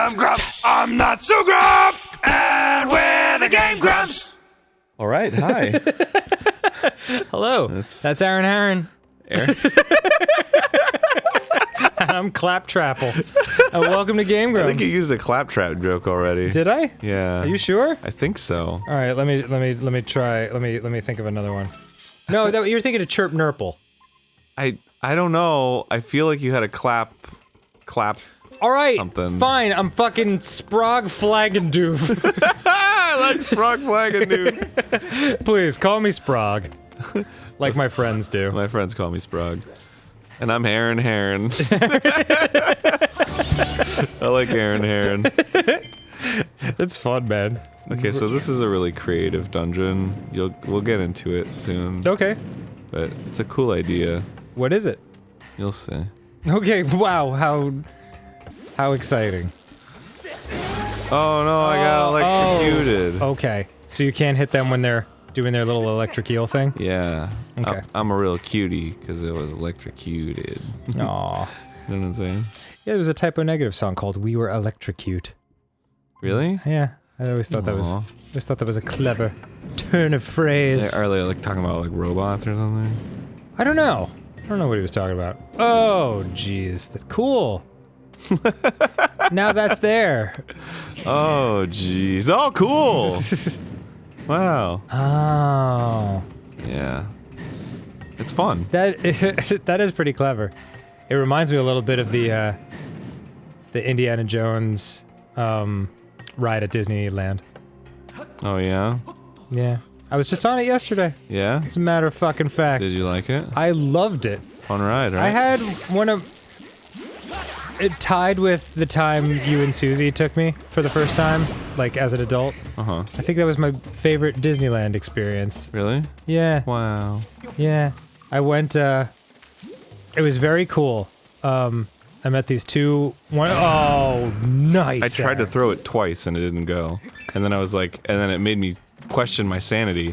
I'm Grumps. I'm not so Grump. And we're the Game Grumps. All right, hi. Hello. That's Aaron Harron. Aaron? And I'm Claptrapple. And welcome to Game Grumps. I think you used a claptrap joke already. Did I? Yeah. Are you sure? I think so. All right, let me try. Let me think of another one. No, you're thinking of Chirp Nurple. I don't know. I feel like you had a clap. All right, something. Fine. I'm fucking Sprog Flagandoof. I like Sprog Flagandoof. Please call me Sprog, like my friends do. My friends call me Sprog, and I'm Aaron Harron. I like Aaron Harron. It's fun, man. Okay, so this is a really creative dungeon. We'll get into it soon. Okay. But it's a cool idea. What is it? You'll see. Okay. Wow. How exciting. Oh no, I got electrocuted. Okay. So you can't hit them when they're doing their little electric eel thing? Yeah. Okay. I'm a real cutie because it was electrocuted. Aw. You know what I'm saying? Yeah, there was a Typo Negative song called "We Were Electrocute." Really? Yeah, I always thought that was a clever turn of phrase. Are they like talking about like robots or something? I don't know what he was talking about. Oh, jeez, that's cool. Now that's there. Oh, jeez. Oh, cool. Wow. Oh. Yeah. It's fun. That is pretty clever. It reminds me a little bit of the Indiana Jones ride at Disneyland. Oh yeah? Yeah. I was just on it yesterday. Yeah? As a matter of fucking fact. Did you like it? I loved it. Fun ride, right? I had one of... It tied with the time you and Susie took me for the first time, like as an adult. Uh-huh. I think that was my favorite Disneyland experience. Really? Yeah. Wow. Yeah. I went, it was very cool. I met these oh, nice. I tried to throw it twice and it didn't go. And then I was like, and then it made me question my sanity.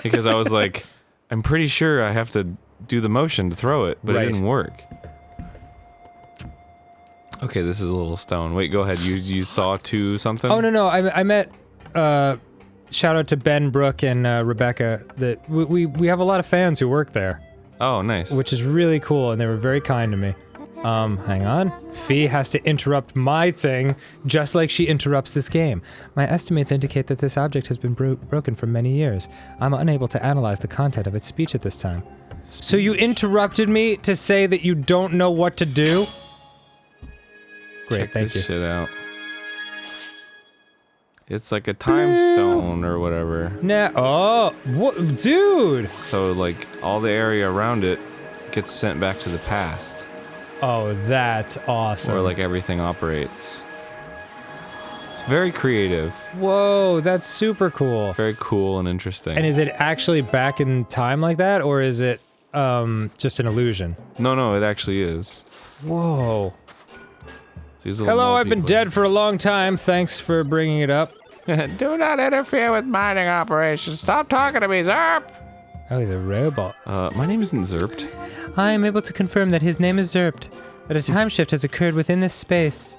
Because I was like, I'm pretty sure I have to do the motion to throw it, but it didn't work. Okay, this is a little stone. Wait, go ahead. You saw something? Oh, no. I met, shout out to Ben, Brooke, and Rebecca, that we have a lot of fans who work there. Oh, nice. Which is really cool, and they were very kind to me. Hang on. Fee has to interrupt my thing, just like she interrupts this game. My estimates indicate that this object has been broken for many years. I'm unable to analyze the content of its speech at this time. So you interrupted me to say that you don't know what to do? Great, Check thank this you. shit out. It's like a time stone or whatever. Nah, oh, what, dude! So like all the area around it gets sent back to the past. Oh, that's awesome. Or like everything operates. It's very creative. Whoa, that's super cool. Very cool and interesting. And is it actually back in time like that, or is it, just an illusion? No, it actually is. Whoa. These Hello, I've been dead for a long time. Thanks for bringing it up. Do not interfere with mining operations. Stop talking to me, Zerp! Oh, he's a robot. My name isn't Zerpt. I am able to confirm that his name is Zerpt, that a time shift has occurred within this space.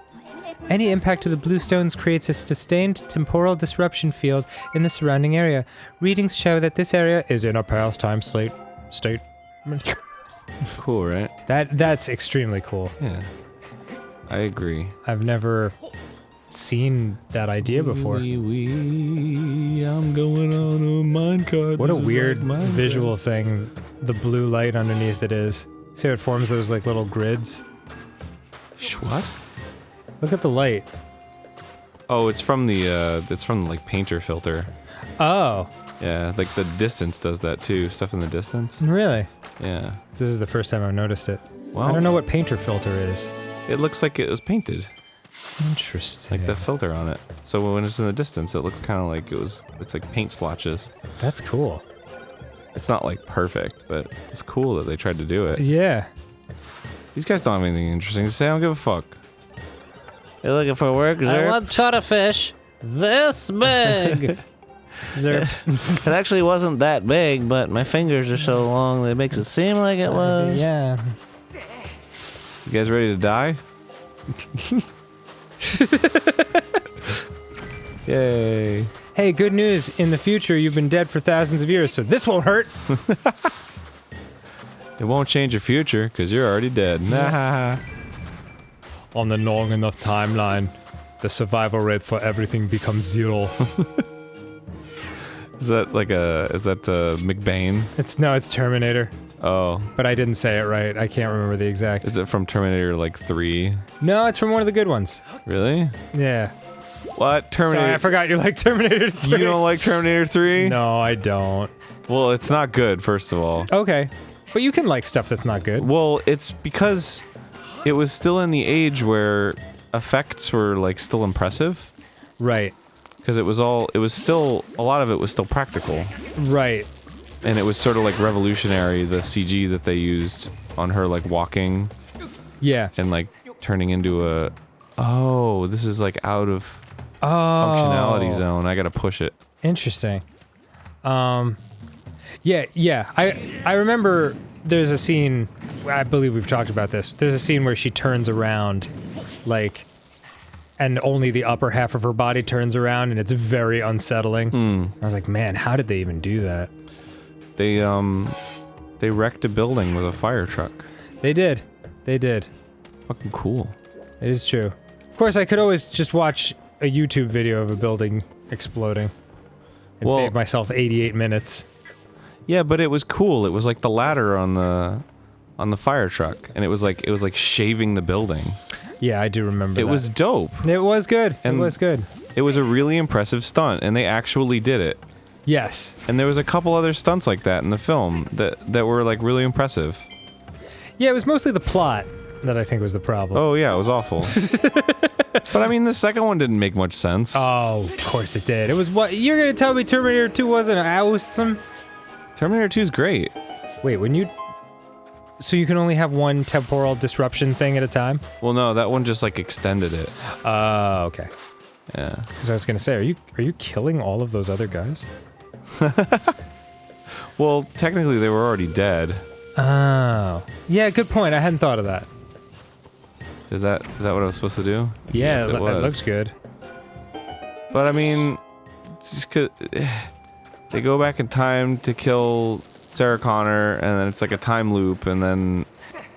Any impact to the blue stones creates a sustained temporal disruption field in the surrounding area. Readings show that this area is in a past time state. Cool, right? That's extremely cool. Yeah. I agree. I've never seen that idea before. I'm going on a minecart. What a weird visual thing the blue light underneath it is. See how it forms those like little grids? What? Look at the light. Oh, it's from the like painter filter. Oh. Yeah, like the distance does that too. Stuff in the distance. Really? Yeah. This is the first time I've noticed it. Well, I don't know what painter filter is. It looks like it was painted. Interesting. Like the filter on it. So when it's in the distance, it looks kind of like it's like paint splotches. That's cool. It's not like perfect, but it's cool that they tried to do it. Yeah. These guys don't have anything interesting to say. I don't give a fuck. You looking for work, Zerp? I once caught a fish this big. Zerp. It actually wasn't that big, but my fingers are so long that it makes it seem like it was. Yeah. You guys ready to die? Yay. Hey, good news. In the future, you've been dead for thousands of years, so this won't hurt. It won't change your future, because you're already dead. Nah. On the long enough timeline, the survival rate for everything becomes 0. Is that McBain? It's Terminator. Oh. But I didn't say it right. I can't remember the exact. Is it from Terminator, like, 3? No, it's from one of the good ones. Really? Yeah. What? Terminator? Sorry, I forgot you like Terminator 3. You don't like Terminator 3? No, I don't. Well, it's not good, first of all. Okay. But you can like stuff that's not good. Well, it's because it was still in the age where effects were, like, still impressive. Right. Because a lot of it was still practical. Right. And it was sort of, like, revolutionary, the CG that they used on her, like, walking. Yeah. And, like, turning into a... Oh, this is, like, out of functionality zone. I gotta push it. Interesting. Yeah. I remember there's a scene, I believe we've talked about this, there's a scene where she turns around, like, and only the upper half of her body turns around, and it's very unsettling. I was like, man, how did they even do that? They wrecked a building with a fire truck. They did. Fucking cool. It is true. Of course, I could always just watch a YouTube video of a building exploding and save myself 88 minutes. Yeah, but it was cool. It was like the ladder on the fire truck, and it was like shaving the building. Yeah, I do remember that. It was dope. It was good. It was good. It was a really impressive stunt, and they actually did it. Yes. And there was a couple other stunts like that in the film that were, like, really impressive. Yeah, it was mostly the plot that I think was the problem. Oh yeah, it was awful. But I mean, the second one didn't make much sense. Oh, of course it did. It was what you're gonna tell me Terminator 2 wasn't awesome? Terminator 2 is great. Wait, so you can only have one temporal disruption thing at a time? Well, no, that one just, like, extended it. Oh, okay. Yeah. Because I was gonna say, are you killing all of those other guys? Well, technically they were already dead. Oh. Yeah, good point. I hadn't thought of that. Is that what I was supposed to do? Yeah, Yes, that looks good. But I mean, it's just 'cause they go back in time to kill Sarah Connor, and then it's like a time loop, and then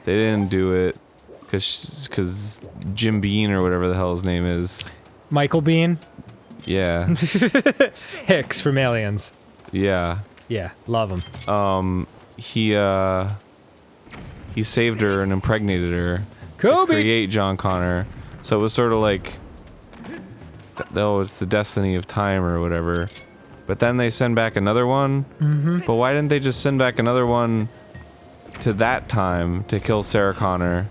they didn't do it because Jim Bean or whatever the hell his name is. Michael Bean? Yeah. Hicks from Aliens. Yeah. Yeah, love him. He saved her and impregnated her. Kobe! To create John Connor. So it was sort of like, it's the destiny of time or whatever. But then they send back another one. But why didn't they just send back another one to that time to kill Sarah Connor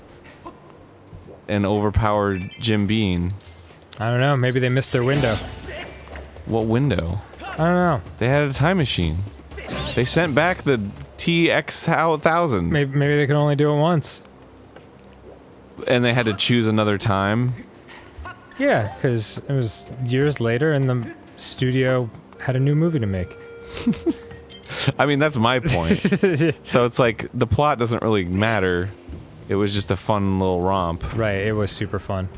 and overpower Jim Bean? I don't know, maybe they missed their window. What window? I don't know. They had a time machine. They sent back the TX-1000. Maybe they could only do it once. And they had to choose another time? Yeah, because it was years later and the studio had a new movie to make. I mean, that's my point. So it's like, the plot doesn't really matter. It was just a fun little romp. Right, it was super fun.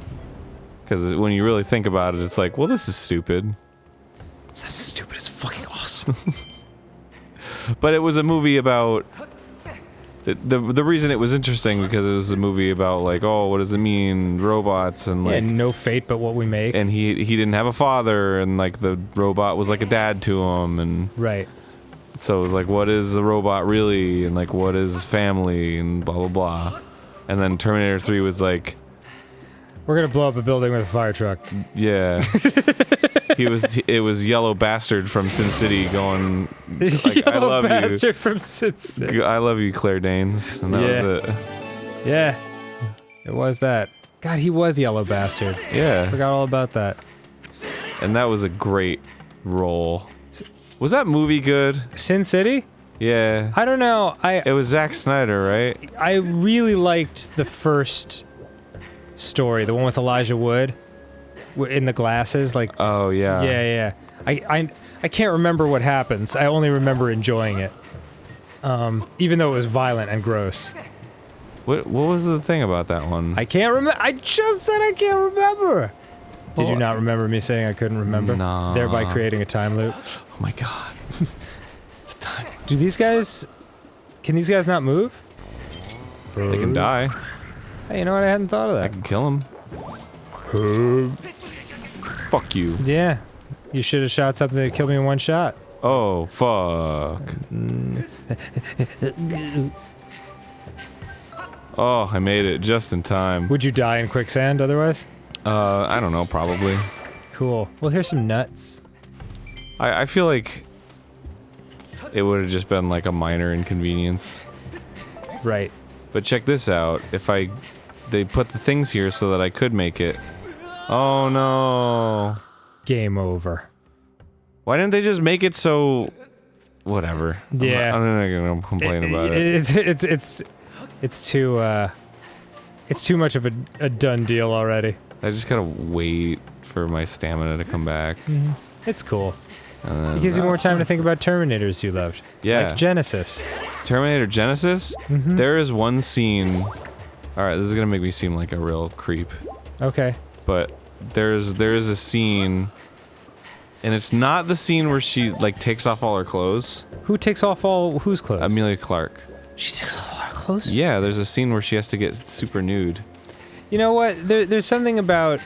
Because when you really think about it, it's like, well, this is stupid. That's stupid. It's fucking awesome. But it was a movie about... The reason it was interesting because it was a movie about, like, oh, what does it mean, robots, and like... Yeah, no fate but what we make. And he didn't have a father, and like the robot was like a dad to him, and... Right. So it was like, what is a robot really, and like, what is family, and blah blah blah. And then Terminator 3 was like... We're gonna blow up a building with a fire truck. Yeah. It was Yellow Bastard from Sin City going, like, I love Bastard you. from Sin City. I love you, Claire Danes. And that was it. Yeah. It was that. God, he was Yellow Bastard. Yeah. Forgot all about that. And that was a great role. Was that movie good? Sin City? Yeah. I don't know. It was Zack Snyder, right? I really liked the first story, the one with Elijah Wood in the glasses, like. Oh yeah. Yeah. I can't remember what happens. I only remember enjoying it, even though it was violent and gross. What was the thing about that one? I can't remember. I just said I can't remember. Did you not remember me saying I couldn't remember? Nah. Thereby creating a time loop. Oh my god. It's time. Do these guys... Can these guys not move? They can die. Hey, you know what? I hadn't thought of I that. can kill them. Fuck you. Yeah. You should have shot something that killed me in one shot. Oh, fuck. Oh, I made it just in time. Would you die in quicksand otherwise? I don't know, probably. Cool. Well, here's some nuts. I feel like it would have just been like a minor inconvenience. Right. But check this out. If they put the things here so that I could make it. Oh no. Game over. Why didn't they just make it so... Whatever. Yeah. I'm not gonna complain about it. It's too much of a done deal already. I just gotta wait for my stamina to come back. It's cool. It gives you more time to think about Terminators you loved. Yeah. Like Genesis. Terminator Genesis? There is one scene... Alright, this is gonna make me seem like a real creep. Okay. But there is a scene... And it's not the scene where she, like, takes off all her clothes. Who takes off all whose clothes? Amelia Clarke. She takes off all her clothes? Yeah, there's a scene where she has to get super nude. You know what? There's something about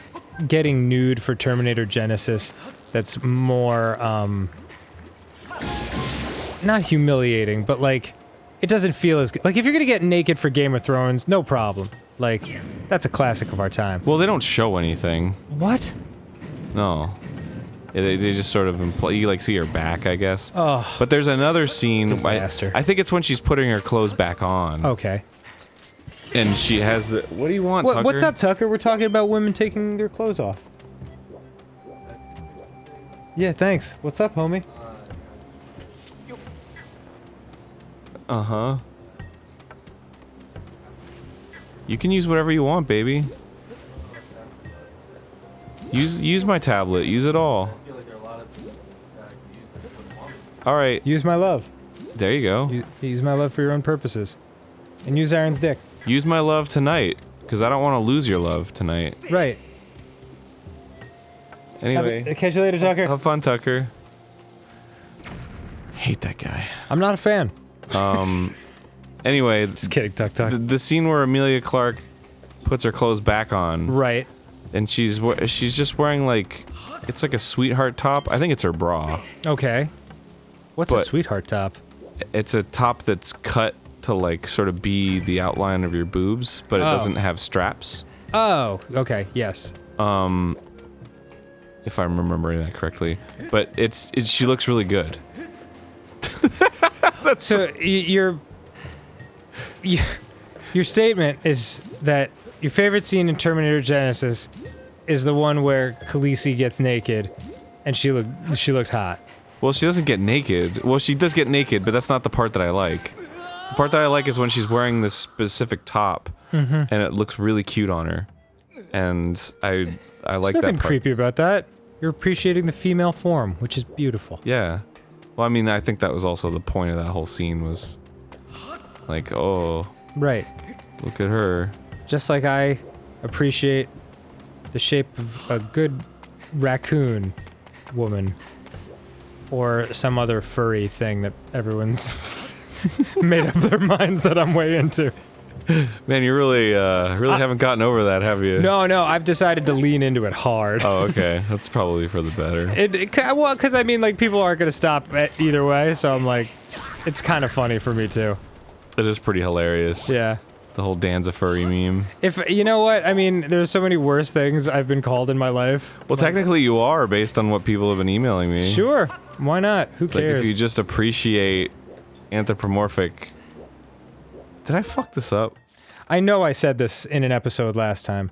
getting nude for Terminator Genesis that's more, not humiliating, but like, it doesn't feel as good. Like, if you're gonna get naked for Game of Thrones, no problem. Like, that's a classic of our time. Well, they don't show anything. What? No. They just sort of imply, you like see her back, I guess. Oh. But there's another scene. Disaster. I think it's when she's putting her clothes back on. Okay. And she has the. What do you want, Tucker? What's up, Tucker? We're talking about women taking their clothes off. Yeah, thanks. What's up, homie? Uh huh. You can use whatever you want, baby. Use my tablet. Use it all. All right. Use my love. There you go. Use my love for your own purposes. And use Aaron's dick. Use my love tonight, because I don't want to lose your love tonight. Right. Anyway. Catch you later, Tucker. Have fun, Tucker. Hate that guy. I'm not a fan. Anyway. Just kidding, Tuck. The scene where Amelia Clarke puts her clothes back on. Right. And she's just wearing like, it's like a sweetheart top. I think it's her bra. Okay. What's a sweetheart top? It's a top that's cut to like sort of be the outline of your boobs, but it doesn't have straps. Oh, okay, yes. If I'm remembering that correctly. But she looks really good. So your statement is that your favorite scene in Terminator Genesis is the one where Khaleesi gets naked and she looks hot. Well, she doesn't get naked. Well, she does get naked, but that's not the part that I like. The part that I like is when she's wearing this specific top and it looks really cute on her. And I like that part. There's nothing creepy about that. You're appreciating the female form, which is beautiful. Yeah. Well, I mean, I think that was also the point of that whole scene was like, oh. Right. Look at her. Just like I appreciate the shape of a good raccoon woman. Or some other furry thing that everyone's made up their minds that I'm way into. Man, you really haven't gotten over that, have you? No, I've decided to lean into it hard. Oh, okay. That's probably for the better. Well, because I mean, like, people aren't going to stop either way, so I'm like, it's kind of funny for me, too. It is pretty hilarious. Yeah. The whole Dan's a furry meme. You know what? I mean, there's so many worse things I've been called in my life. Well, technically you are, based on what people have been emailing me. Sure. Why not? Who cares? Like, if you just appreciate anthropomorphic... Did I fuck this up? I know I said this in an episode last time.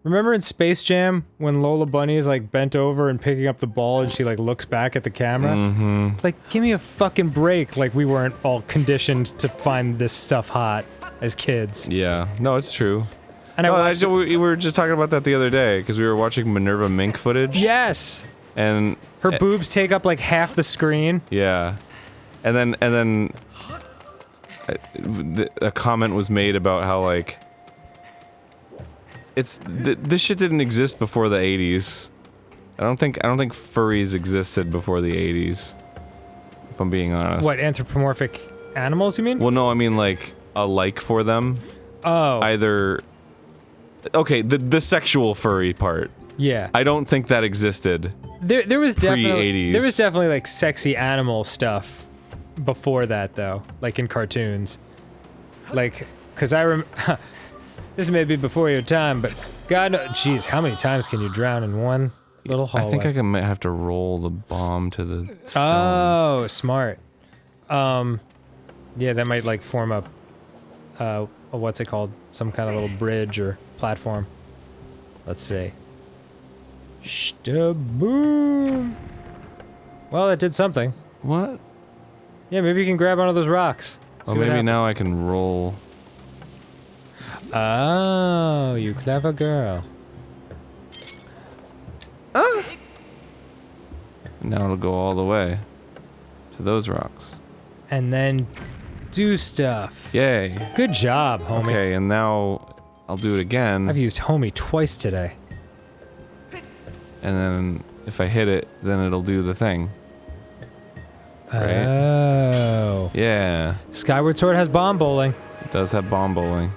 Remember in Space Jam, when Lola Bunny is, like, bent over and picking up the ball and she, like, looks back at the camera? Mm-hmm. Like, give me a fucking break, like we weren't all conditioned to find this stuff hot as kids. Yeah. No, it's true. And we were just talking about that the other day, because we were watching Minerva Mink footage. Yes! And... her boobs take up, like, half the screen. Yeah. And then... a comment was made about how, like... this shit didn't exist before the 80s. I don't think furries existed before the 80s. If I'm being honest. What, anthropomorphic animals, you mean? Well, no, I mean like a like for them. Oh. Either. Okay, the sexual furry part. Yeah. I don't think that existed. There was definitely Pre-80s. like sexy animal stuff before that though, like in cartoons. Like, cause this may be before your time, but God knows, jeez, how many times can you drown in one little hallway? I think I might have to roll the bomb to the stones. Oh, smart. Yeah, that might like form a what's it called? Some kind of little bridge or platform. Let's see. Boom. Well, it did something. What? Yeah, maybe you can grab onto those rocks. Oh, maybe now I can roll. Oh, you clever girl. Now it'll go all the way to those rocks. And then do stuff. Yay. Good job, homie. Okay, and now I'll do it again. I've used homie twice today. And then if I hit it, then it'll do the thing. Right? Oh. Yeah. Skyward Sword has bomb bowling. It does have bomb bowling.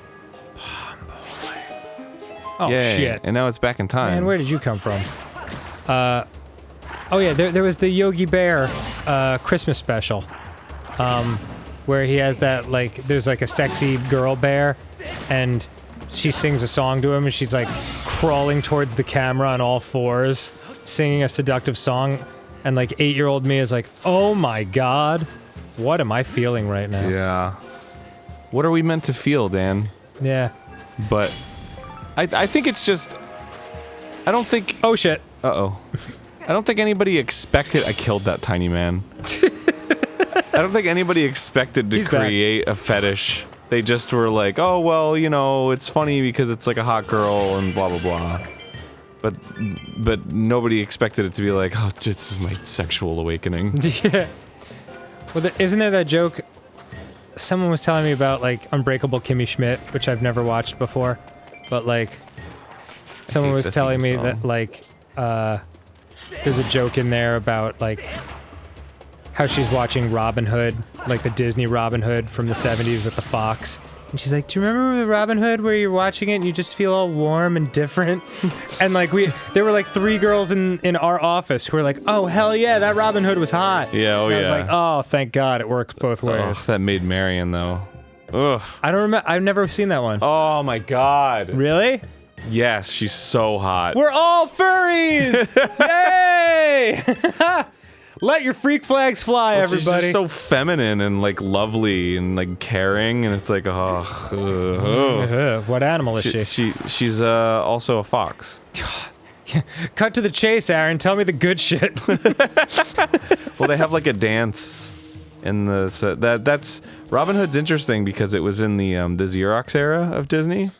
Oh, Yay. shit. And now it's back in time. Man, where did you come from? Oh yeah, there was the Yogi Bear, Christmas special. Where he has that, like, there's like a sexy girl bear, and she sings a song to him, and she's like crawling towards the camera on all fours, singing a seductive song, and like 8-year-old me is like, oh my god, what am I feeling right now? Yeah. What are we meant to feel, Dan? Yeah. But I think it's just, I don't think. Oh shit. Uh-oh. I don't think anybody expected. I killed that tiny man. I don't think anybody expected to create a fetish. They just were like, oh, well, you know, it's funny because it's like a hot girl and blah, blah, blah. But nobody expected it to be like, oh, this is my sexual awakening. Yeah. Well, isn't there that joke? Someone was telling me about, like, Unbreakable Kimmy Schmidt, which I've never watched before. But, like, someone was telling me that, like, there's a joke in there about, like, how she's watching Robin Hood, like the Disney Robin Hood from the 70s with the fox. And she's like, do you remember the Robin Hood where you're watching it and you just feel all warm and different? And like there were like 3 girls in our office who were like, oh hell yeah, that Robin Hood was hot. Yeah, oh and yeah. I was like, oh, thank God, it works both ways. Oh, that Maid Marian though. Ugh. I don't remember, I've never seen that one. Oh my god. Really? Yes, she's so hot. We're all furries! Yay! Let your freak flags fly, everybody. She's just so feminine and like lovely and like caring, and it's like, What animal is she? She's also a fox. Cut to the chase, Aaron. Tell me the good shit. Well, they have like a dance in the that's Robin Hood's interesting because it was in the Xerox era of Disney. Have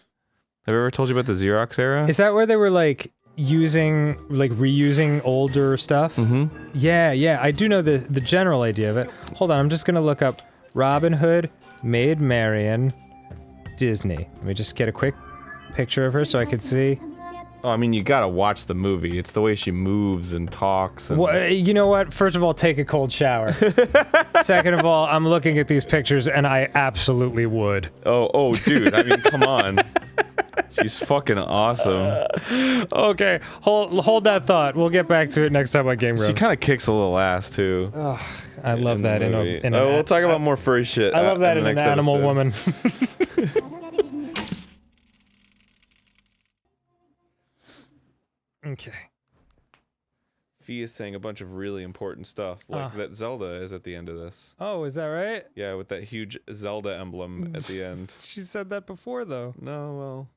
I ever told you about the Xerox era? Is that where they were like reusing older stuff? Mm-hmm. Yeah, I do know the general idea of it. Hold on, I'm just gonna look up Robin Hood, Maid Marian, Disney. Let me just get a quick picture of her so I can see. Oh, I mean, you gotta watch the movie. It's the way she moves and talks. And Well, you know what? First of all, take a cold shower. Second of all, I'm looking at these pictures and I absolutely would. Oh, dude. I mean, come on. She's fucking awesome. Okay, hold that thought. We'll get back to it next time on GameGrumps. She kind of kicks a little ass too. I love that in a we'll talk about more furry shit. I love that in an next animal episode. woman. Okay. Fee is saying a bunch of really important stuff, like that Zelda is at the end of this. Oh, is that right? Yeah, with that huge Zelda emblem at the end. She said that before, though. No, well,